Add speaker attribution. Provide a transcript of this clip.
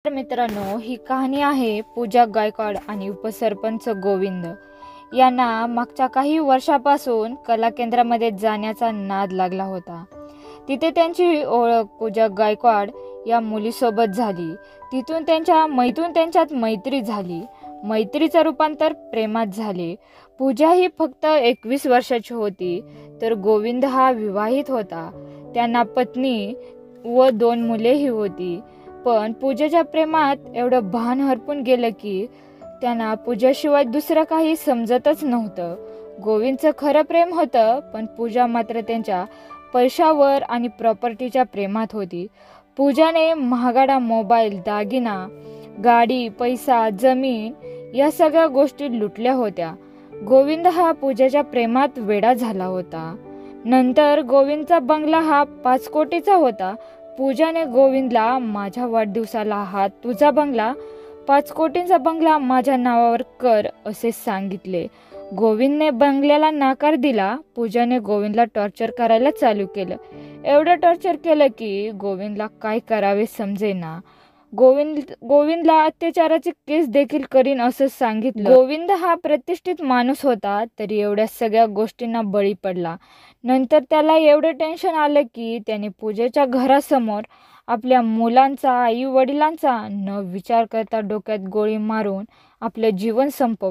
Speaker 1: तर मित्रांनो, ही कहाणी आहे पूजा गायकवाड आणि उपसरपंच गोविंद यांना मागच्या काही वर्षापासून कला केंद्रामध्ये जाण्याचा नाद लागला होता. तिथे त्यांची ओळख पूजा गायकवाड या मुलीसोबत झाली. तिथून त्यांच्यात मैत्री झाली. मैत्रीचं रूपांतर प्रेमात झाले. पूजा ही फक्त 21 वर्षाची होती, तर गोविंद हा विवाहित होता. त्यांना पत्नी व 2 मुलेही होती. पण पूजेच्या प्रेमात एवढं भान हरपून गेलं की त्यांना पूजाशिवाय दुसरं काही समजतच नव्हतं. गोविंदचं खरं प्रेम होतं, पण पूजा मात्र त्यांच्या पैशावर आणि प्रॉपर्टीच्या प्रेमात होती. पूजाने महागडा मोबाईल, दागिना, गाडी, पैसा, जमीन या सगळ्या गोष्टी लुटल्या होत्या. गोविंद हा पूजाच्या प्रेमात वेडा झाला होता. नंतर गोविंदचा बंगला हा 5 कोटीचा होता. पूजाने गोविंदला, माझ्या वाढदिवसाला हा तुझा बंगला 5 कोटींचा बंगला माझ्या नावावर कर असे सांगितले. गोविंदने बंगल्याला नकार दिला. पूजाने गोविंदला टॉर्चर करायला चालू केलं. एवढं टॉर्चर केलं की गोविंदला काय करावे समजेना. गोविंदला अत्याचाराची केस देखील करीन असं सांगितलं. गोविंद हा प्रतिष्ठित माणूस होता, तरी एवढ्या सगळ्या गोष्टींना बळी पडला. नंतर त्याला एवढं टेन्शन आलं की त्याने पूजेच्या घरासमोर आपल्या मुलांचा, आई वडिलांचा न विचार करता डोक्यात गोळी मारून आपलं जीवन संपवलं.